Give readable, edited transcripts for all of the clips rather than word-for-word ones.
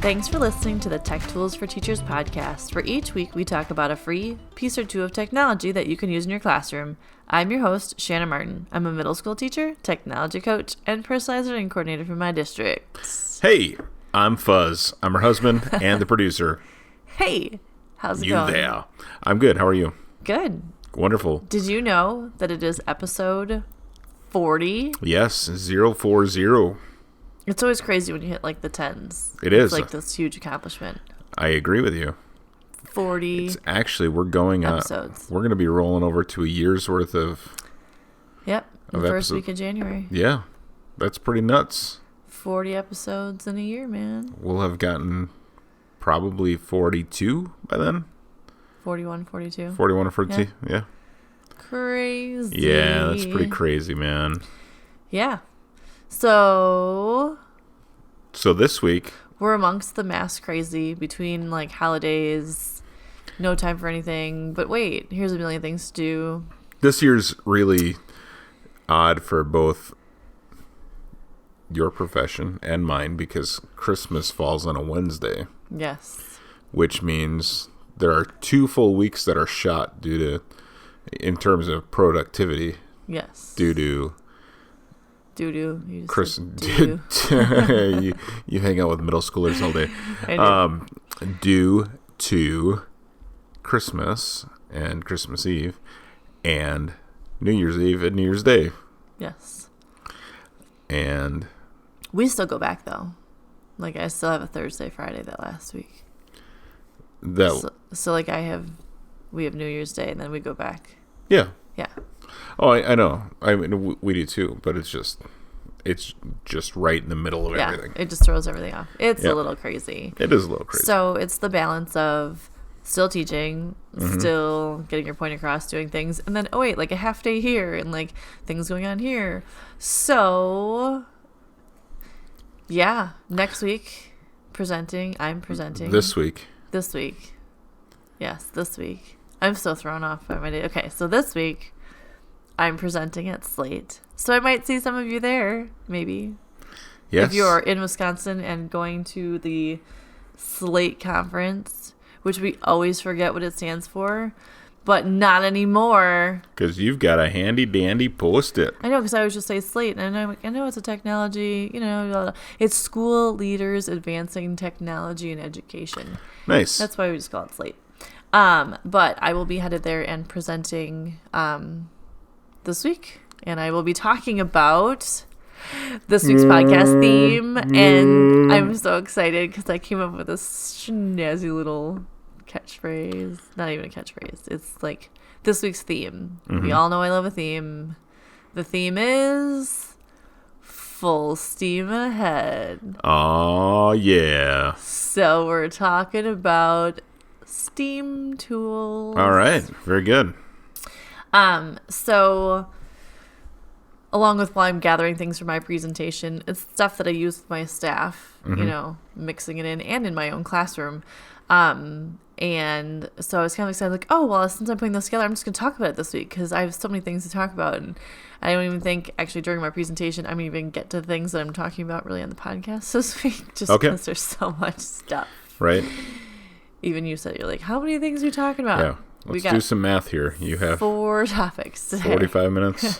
Thanks for listening to the Tech Tools for Teachers podcast, where each week we talk about a free piece or two of technology that you can use in your classroom. I'm your host, Shanna Martin. I'm a middle school teacher, technology coach, and personalized learning coordinator for my district. Hey, I'm Fuzz. I'm her husband and the producer. Hey, how's it going? You there? I'm good. How are you? Good. Wonderful. Did you know that it is episode 40? Yes, 040. It's always crazy when you hit like the tens. It is. It's like this huge accomplishment. I agree with you. 40 It's actually, we're going episodes. We're going to be rolling over to a year's worth of Yep, the first week of January. Yeah, that's pretty nuts. 40 episodes in a year, man. We'll have gotten probably 42 by then. 41, 42. 41 or 42, yeah. Crazy. Yeah, that's pretty crazy, man. Yeah. So this week, we're amongst the mass crazy between like holidays, no time for anything. But wait, here's a million things to do. This year's really odd for both your profession and mine because Christmas falls on a Wednesday. Yes. Which means there are 2 full weeks that are shot in terms of productivity. Yes. Due to you you hang out with middle schoolers all day. I do. Due to Christmas and Christmas Eve and New Year's Eve and New Year's Day. Yes. And we still go back though. Like I still have a Thursday, Friday that last week. So like we have New Year's Day and then we go back. Yeah. Yeah. Oh, I know. I mean, we do too, but it's just right in the middle of everything. It just throws everything off. It's a little crazy. It is a little crazy. So it's the balance of still teaching, still getting your point across, doing things, and then, like a half day here and like things going on here. So, yeah, next week, I'm presenting. This week. Yes, this week. I'm so thrown off by my day. Okay, so this week, I'm presenting at Slate. So I might see some of you there, maybe. Yes. If you're in Wisconsin and going to the Slate conference, which we always forget what it stands for, but not anymore. Because you've got a handy-dandy Post-it. I know, because I always just say Slate, and I'm like, I know it's a technology, blah, blah. It's School Leaders Advancing Technology and Education. Nice. That's why we just call it Slate. But I will be headed there and presenting this week, and I will be talking about this week's podcast theme, and I'm so excited because I came up with this snazzy little catchphrase. Not even a catchphrase. It's like this week's theme. We all know I love a theme. The theme is full steam ahead. Oh, yeah. So we're talking about STEAM tools. All right. Very good. So along with while I'm gathering things for my presentation, it's stuff that I use with my staff, mixing it in and in my own classroom. And so I was kind of excited, like, since I'm putting this together, I'm just going to talk about it this week because I have so many things to talk about. And I don't even think actually during my presentation, I'm even get to things that I'm talking about really on the podcast this week, just because there's so much stuff. Right. Even you said, you're like, how many things are you talking about? Yeah. Let's do some math here. You have 4 topics today. 45 minutes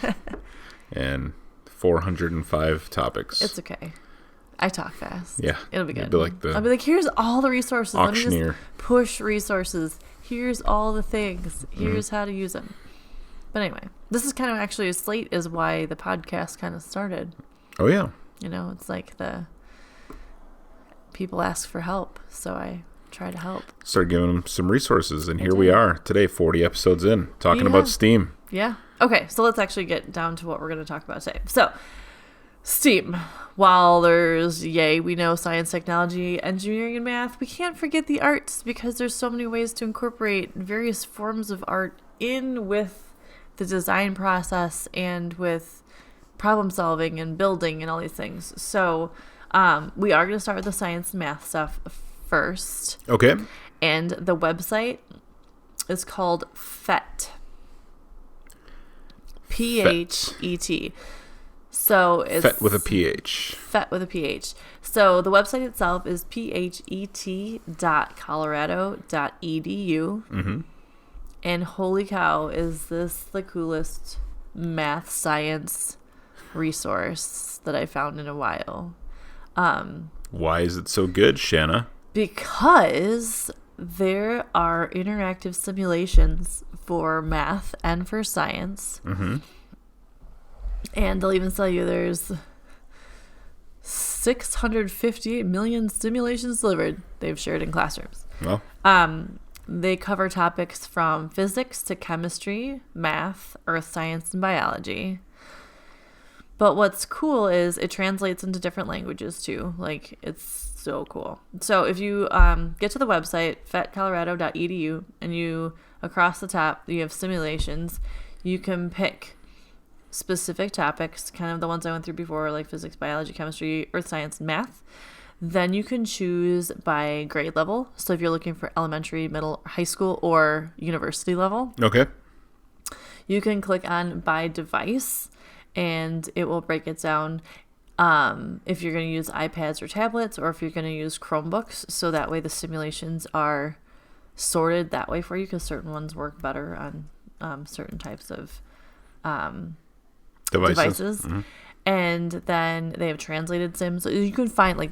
and 405 topics. It's okay. I talk fast. Yeah. It'll be good. I'll be like, here's all the resources. Auctioneer. Let me just push resources. Here's all the things. Here's how to use them. But anyway, this is kind of actually a Slate is why the podcast kind of started. Oh, yeah. It's like the people ask for help. So I try to help. Start giving them some resources. And here we are today, 40 episodes in, talking about STEAM. Yeah. Okay. So let's actually get down to what we're going to talk about today. So STEAM. While there's, we know science, technology, engineering, and math, we can't forget the arts because there's so many ways to incorporate various forms of art in with the design process and with problem solving and building and all these things. So we are going to start with the science and math stuff first. Okay. And the website is called PHET. PHET. So it's FET with a PH. FET with a PH. So the website itself is phet.colorado.edu. Mm-hmm. And holy cow, is this the coolest math science resource that I found in a while. Why is it so good, Shanna? Because there are interactive simulations for math and for science. Mm-hmm. And they'll even tell you there's 658 million simulations delivered they've shared in classrooms. Well, they cover topics from physics to chemistry, math, earth science, and biology. But what's cool is it translates into different languages too. Like, it's so cool. So if you get to the website, fetcolorado.edu, and you, across the top, you have simulations, you can pick specific topics, kind of the ones I went through before, like physics, biology, chemistry, earth science, and math. Then you can choose by grade level. So if you're looking for elementary, middle, high school, or university level. okay. You can click on by device, and it will break it down if you're going to use iPads or tablets, or if you're going to use Chromebooks. So that way the simulations are sorted that way for you, because certain ones work better on certain types of devices. Mm-hmm. And then they have translated sims. So you can find, like,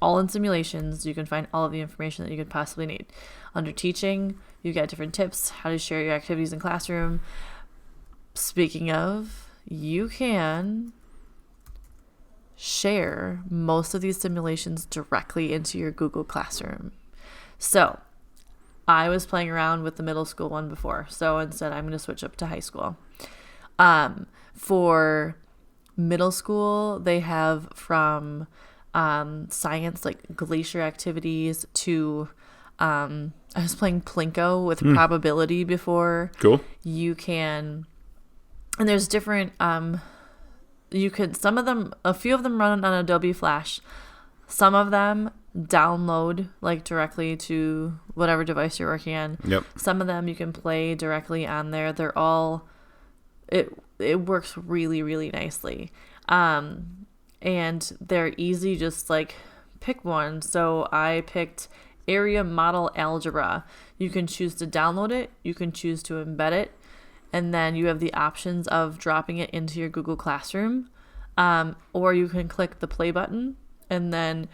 all in simulations, you can find all of the information that you could possibly need. Under teaching, you get different tips, how to share your activities in classroom. Speaking of, you can share most of these simulations directly into your Google Classroom. So I was playing around with the middle school one before, so instead I'm going to switch up to high school. For middle school, they have from science, like glacier activities, to I was playing Plinko with probability before. Cool. You can, and there's different you could, some of them, a few of them run on Adobe Flash. Some of them download like directly to whatever device you're working on. Yep. Some of them you can play directly on there. They're all, it works really, really nicely. And they're easy, just like pick one. So I picked Area Model Algebra. You can choose to download it, you can choose to embed it, and then you have the options of dropping it into your Google Classroom, or you can click the play button, and then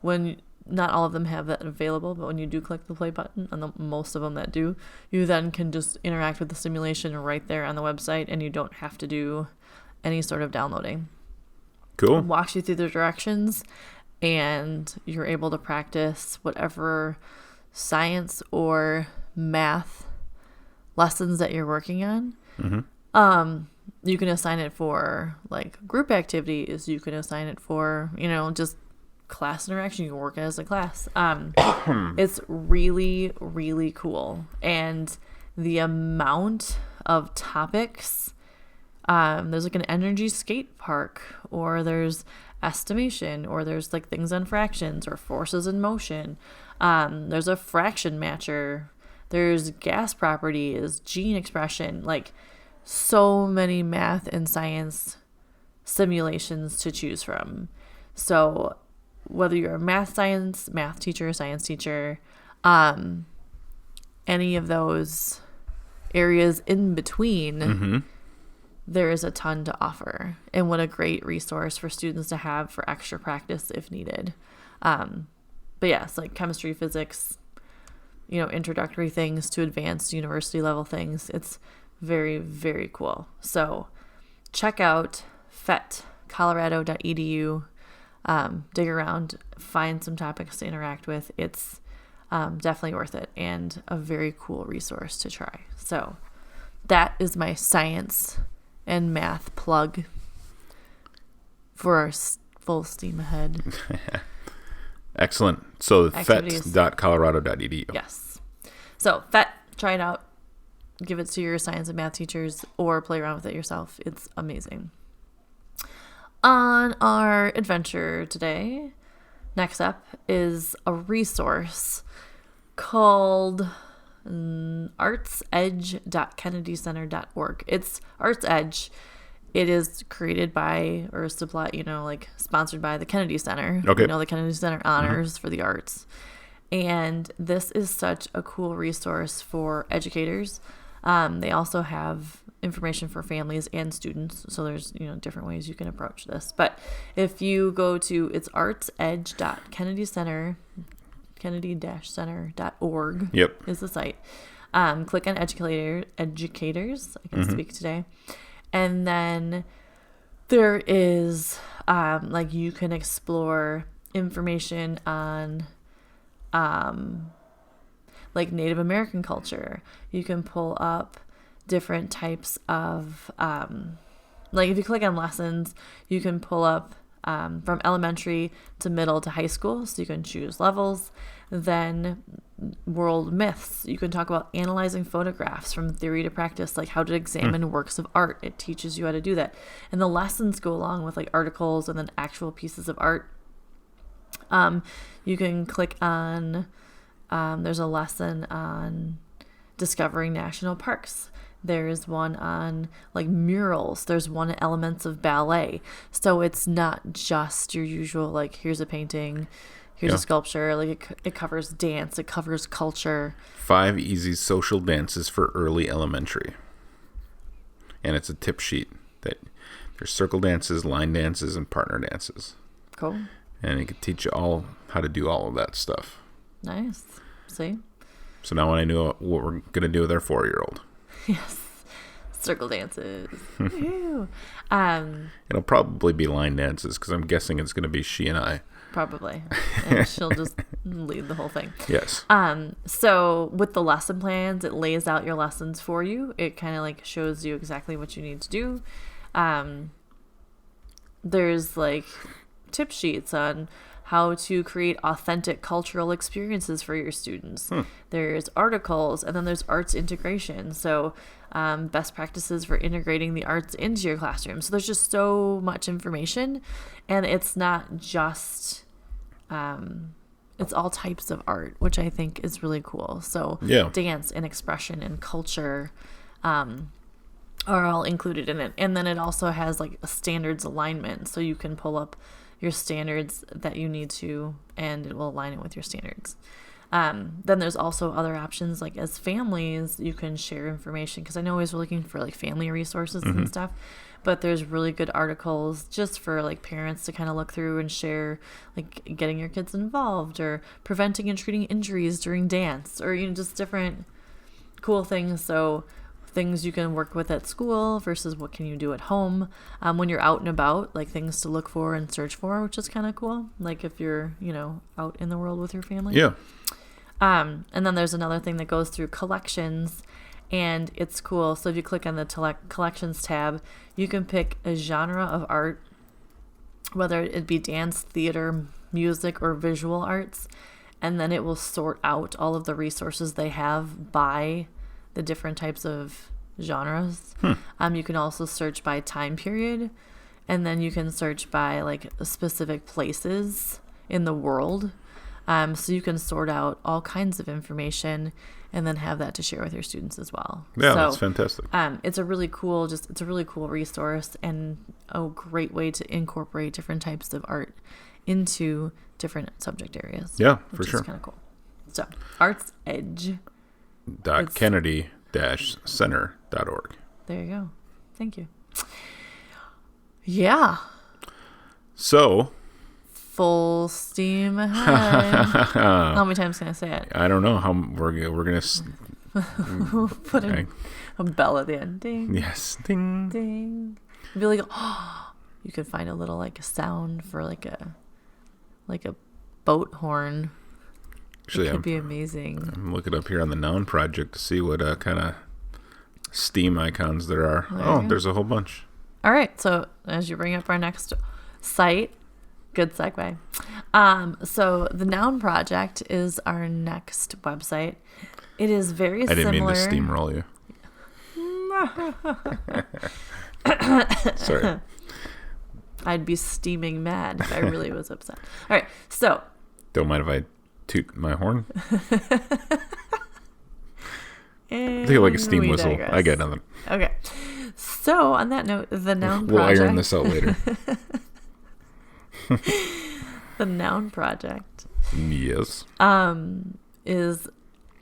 when, not all of them have that available, but when you do click the play button, and most of them that do, you then can just interact with the simulation right there on the website, and you don't have to do any sort of downloading. Cool. Walks you through the directions, and you're able to practice whatever science or math lessons that you're working on. Mm-hmm. You can assign it for like group activities. You can assign it for, just class interaction. You can work as a class. It's really, really cool. And the amount of topics, there's like an energy skate park, or there's estimation, or there's like things on fractions or forces in motion. There's a fraction matcher. There's gas properties, gene expression, like so many math and science simulations to choose from. So whether you're a math teacher, science teacher, any of those areas in between, there is a ton to offer. And what a great resource for students to have for extra practice if needed. But yeah, it's like chemistry, physics, introductory things to advanced university level things. It's very, very cool. So check out fetcolorado.edu. Dig around, find some topics to interact with. It's definitely worth it, and a very cool resource to try. So that is my science and math plug for our full steam ahead. Excellent. So Activities. fet.colorado.edu. Yes. So FET, try it out. Give it to your science and math teachers, or play around with it yourself. It's amazing. On our adventure today, next up is a resource called artsedge.kennedycenter.org. It's Arts Edge. it is created by or supply, like sponsored by the Kennedy Center. Okay. The Kennedy Center Honors for the Arts. And this is such a cool resource for educators. They also have information for families and students. So there's, different ways you can approach this. But if you go to, it's artsedge.kennedy-center.org Yep. is the site. Click on educators. I can speak today. And then there is, you can explore information on, Native American culture. You can pull up different types of, if you click on lessons, you can pull up from elementary to middle to high school. So you can choose levels. Then world myths. You can talk about analyzing photographs from theory to practice, like how to examine works of art. It teaches you how to do that. And the lessons go along with articles and then actual pieces of art. You can click on, there's a lesson on discovering national parks. There's one on murals. There's one on elements of ballet. So it's not just your usual, here's a painting, here's a sculpture. It covers dance. It covers culture. 5 easy social dances for early elementary. And it's a tip sheet that there's circle dances, line dances, and partner dances. Cool. And it can teach you all how to do all of that stuff. Nice. See? So now when I know what we're going to do with our 4-year-old. Yes. Circle dances. Woo. It'll probably be line dances because I'm guessing it's going to be she and I. Probably. And she'll just lead the whole thing. Yes. So with the lesson plans, it lays out your lessons for you. It kind of shows you exactly what you need to do. There's tip sheets on how to create authentic cultural experiences for your students. There's articles, and then there's arts integration. So best practices for integrating the arts into your classroom. So there's just so much information, and it's not just, it's all types of art, which I think is really cool. So dance and expression and culture are all included in it. And then it also has a standards alignment. So you can pull up your standards that you need to, and it will align it with your standards. Then there's also other options, as families, you can share information, because I know always we're looking for family resources and stuff, but there's really good articles just for parents to kind of look through and share, getting your kids involved or preventing and treating injuries during dance, or just different cool things. So things you can work with at school versus what can you do at home when you're out and about, things to look for and search for, which is kind of cool, if you're out in the world with your family. And then there's another thing that goes through collections, and it's cool. So if you click on the collections tab, you can pick a genre of art, whether it be dance, theater, music, or visual arts, and then it will sort out all of the resources they have by the different types of genres. You can also search by time period, and then you can search by specific places in the world. So you can sort out all kinds of information and then have that to share with your students as well. Yeah, so, that's fantastic. It's a really cool resource and a great way to incorporate different types of art into different subject areas. Yeah, for sure. Which is kind of cool. So, Arts Edge. Kennedy-center.org. There you go. Thank you. Yeah. So, full steam ahead. How many times can I say it? I don't know how we're gonna put a bell at the end. Ding. Yes. Ding. Ding. Be like, you could find a little sound for a boat horn. Actually, it could be amazing. I'm looking up here on the Noun Project to see what kind of Steam icons there are. There's a whole bunch. All right. So as you bring up our next site, good segue. So the Noun Project is our next website. It is very similar. I didn't mean to steamroll you. Sorry. I'd be steaming mad if I really was upset. All right. So. Don't mind if I toot my horn? I think like a steam whistle. Digress. I get nothing. Okay. So on that note, the noun We'll project. iron this out later. The noun project. Yes. Is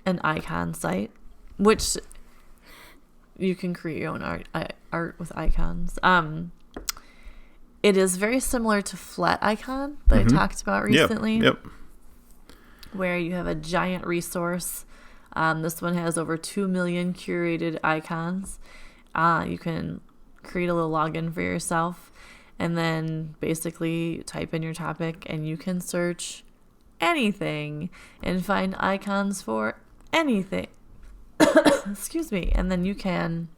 an icon site, which you can create your own art with icons. It is very similar to Flat Icon that I talked about recently. Yep. Where you have a giant resource. This one has over 2 million curated icons. You can create a little login for yourself and then basically type in your topic and you can search anything and find icons for anything. Excuse me. And then you can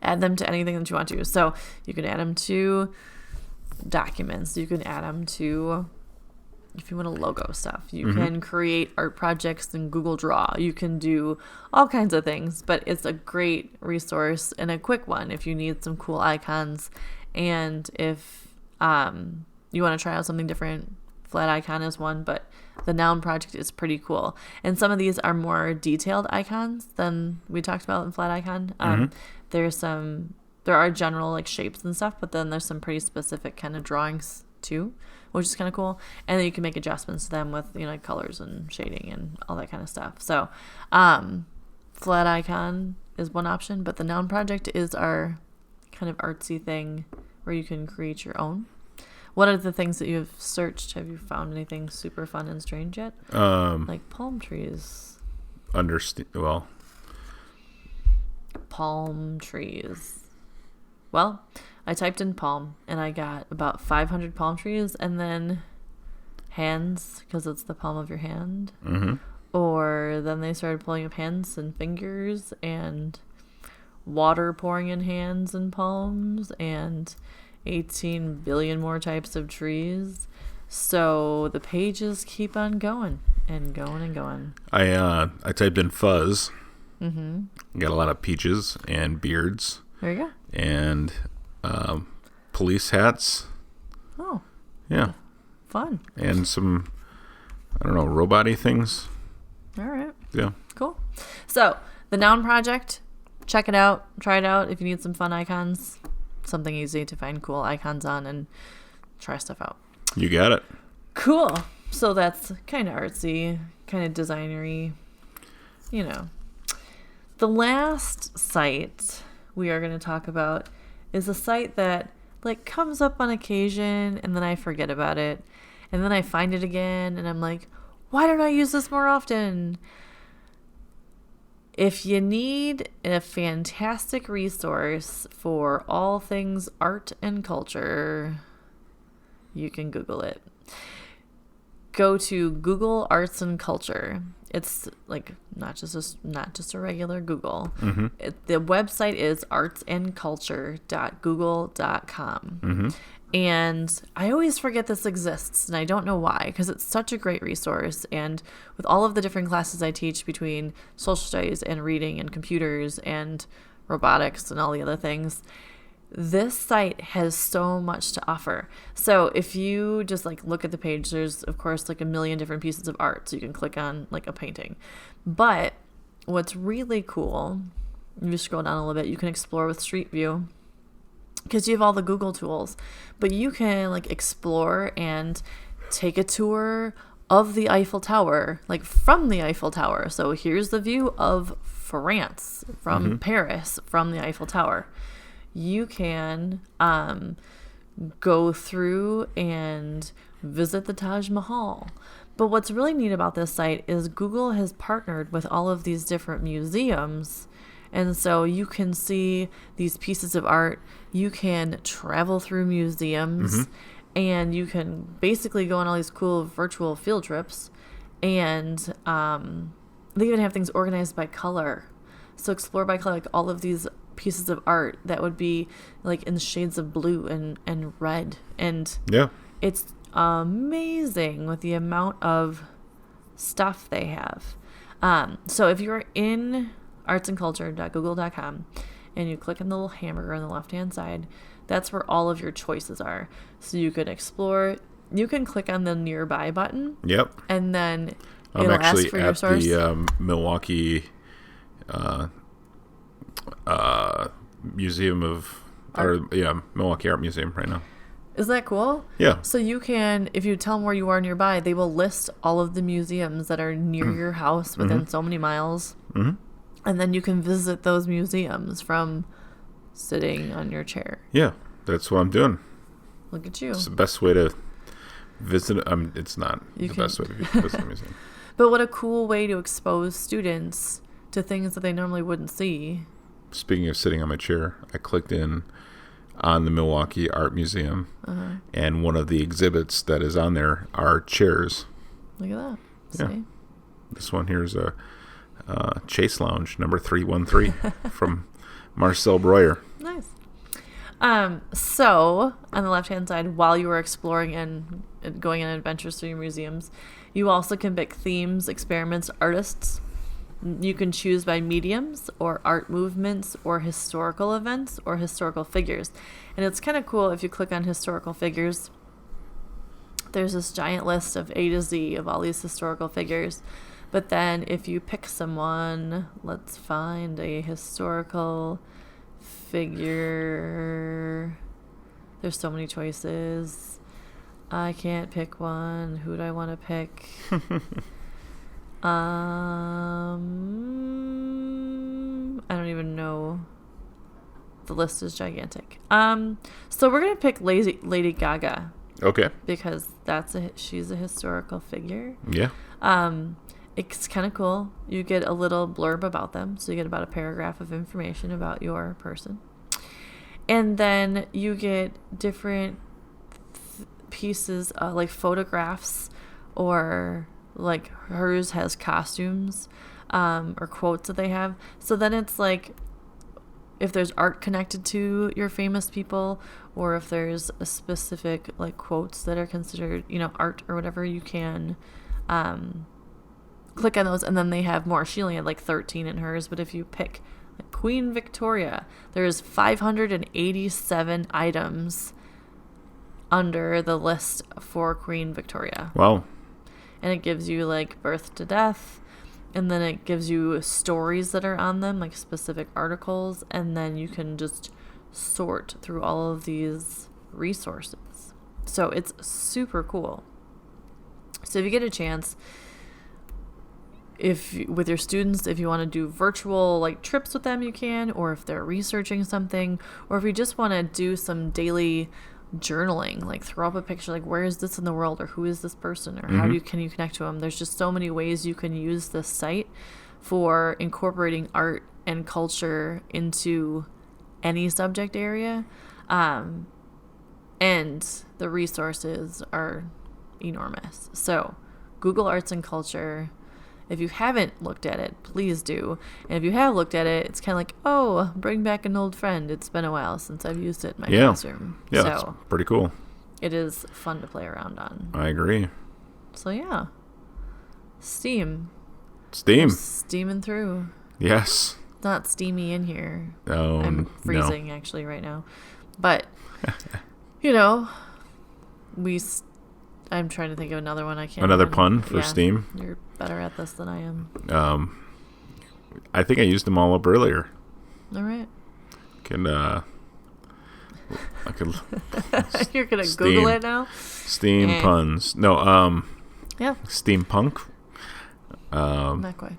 add them to anything that you want to. So you can add them to documents. You can add them to, if you want to logo stuff, you can create art projects in Google Draw. You can do all kinds of things, but it's a great resource and a quick one if you need some cool icons. And if you want to try out something different, Flat Icon is one, but the noun project is pretty cool. And some of these are more detailed icons than we talked about in Flat Icon. There are general like shapes and stuff, but then there's some pretty specific kind of drawings too, which is kind of cool. And then you can make adjustments to them with, like colors and shading and all that kind of stuff. So Flat Icon is one option, but the noun project is our kind of artsy thing where you can create your own. What are the things that you've searched? Have you found anything super fun and strange yet? Like palm trees. Palm trees. Well, I typed in palm and I got about 500 palm trees and then hands because it's the palm of your hand. Or then they started pulling up hands and fingers and water pouring in hands and palms and 18 billion more types of trees. So the pages keep on going and going and going. I typed in fuzz. Got a lot of peaches and beards. There you go. And police hats. Oh. Yeah. Fun. And some, I don't know, robot-y things. All right. Yeah. Cool. So the noun project, check it out. Try it out if you need some fun icons. Something easy to find cool icons on and try stuff out. You got it. Cool. So that's kind of artsy, kind of designery, The last site we are going to talk about is a site that comes up on occasion and then I forget about it and then I find it again and I'm like, why don't I use this more often? If you need a fantastic resource for all things art and culture, you can Google it. Go to Google Arts and Culture. It's not just a regular Google. The website is artsandculture.google.com. And I always forget this exists, and I don't know why, because it's such a great resource. And with all of the different classes I teach between social studies and reading and computers and robotics and all the other things, this site has so much to offer. So if you just look at the page, there's of course a million different pieces of art. So you can click on a painting. But what's really cool, if you scroll down a little bit, you can explore with Street View, because you have all the Google tools, but you can explore and take a tour of the Eiffel Tower, from the Eiffel Tower. So here's the view of France from Paris from the Eiffel Tower. You can go through and visit the Taj Mahal. But what's really neat about this site is Google has partnered with all of these different museums. And so you can see these pieces of art. You can travel through museums and you can basically go on all these cool virtual field trips. And they even have things organized by color. So explore by color, all of these pieces of art that would be in the shades of blue and red. And yeah, it's amazing with the amount of stuff they have. So if you're in artsandculture.google.com and you click on the little hamburger on the left-hand side, that's where all of your choices are. So you can explore. You can click on the nearby button. Yep. And then I'm it'll actually ask for at your source. the Milwaukee Milwaukee Art Museum right now. Isn't that cool? Yeah. So you can, if you tell them where you are nearby, they will list all of the museums that are near your house within so many miles. Mm-hmm. And then you can visit those museums from sitting on your chair. Yeah, that's what I'm doing. Look at you. It's the best way to visit. It's not best way to visit a museum. But what a cool way to expose students to things that they normally wouldn't see. Speaking of sitting on my chair, I clicked in on the Milwaukee Art Museum, and one of the exhibits that is on there are chairs. Look at that. Yeah. See? This one here is a Chase Lounge number 313 from Marcel Breuer. Nice. So on the left-hand side, while you are exploring and going on adventures through your museums, you also can pick themes, experiments, artists. You can choose by mediums or art movements or historical events or historical figures. And it's kind of cool if you click on historical figures. There's this giant list of A to Z of all these historical figures. But then if you pick someone, let's find a historical figure. There's so many choices. I can't pick one. Who do I want to pick? I don't even know. The list is gigantic. So we're gonna pick Lady Gaga. Okay. Because she's a historical figure. Yeah. It's kind of cool. You get a little blurb about them. So you get about a paragraph of information about your person. And then you get different pieces, like photographs, or like hers has costumes or quotes that they have. So then it's like if there's art connected to your famous people, or if there's a specific like quotes that are considered, art or whatever, you can click on those, and then they have more. She only had like 13 in hers, but if you pick like Queen Victoria, there's 587 items under the list for Queen Victoria. Wow. And it gives you like birth to death, and then it gives you stories that are on them, like specific articles, and then you can just sort through all of these resources. So it's super cool. So if you get a chance, with your students, if you want to do virtual like trips with them, you can, or if they're researching something, or if you just want to do some daily journaling, like throw up a picture, like where is this in the world, or who is this person, or how can you connect to them. There's just so many ways you can use this site for incorporating art and culture into any subject area, and the resources are enormous. So Google Arts and Culture. If you haven't looked at it, please do. And if you have looked at it, it's kind of like, oh, bring back an old friend. It's been a while since I've used it in my classroom. Yeah, so that's pretty cool. It is fun to play around on. I agree. So yeah, Steam. Steaming through. Yes. It's not steamy in here. Oh, I'm freezing actually right now. But, I'm trying to think of another one. I can't. Another pun for Steam. You're better at this than I am. I think I used them all up earlier. All right. I could. You're gonna Google it now. Steam puns. No. Yeah. Steampunk. Not quite.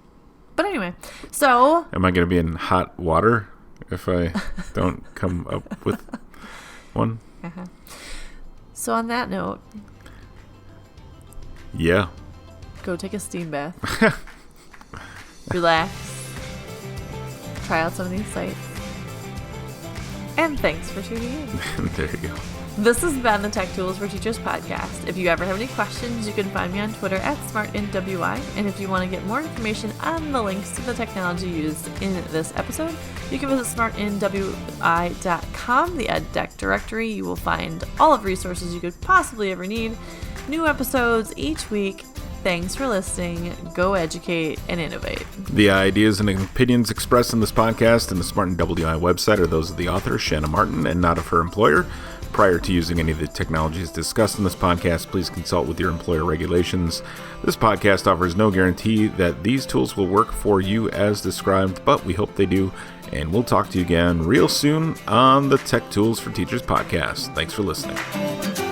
But anyway, so. Am I gonna be in hot water if I don't come up with one? Uh-huh. So on that note. Yeah. Go take a steam bath. Relax. Try out some of these sites. And thanks for tuning in. There you go. This has been the Tech Tools for Teachers podcast. If you ever have any questions, you can find me on Twitter at SmartNWI. And if you want to get more information on the links to the technology used in this episode, you can visit smartnwi.com, the EdTech Directory. You will find all of the resources you could possibly ever need. New episodes each week. Thanks for listening. Go educate and innovate. The ideas and opinions expressed in this podcast and the Smart and WI website are those of the author, Shanna Martin, and not of her employer. Prior to using any of the technologies discussed in this podcast, please consult with your employer regulations. This podcast offers no guarantee that these tools will work for you as described, but we hope they do, And we'll talk to you again real soon on the Tech Tools for Teachers podcast. Thanks for listening.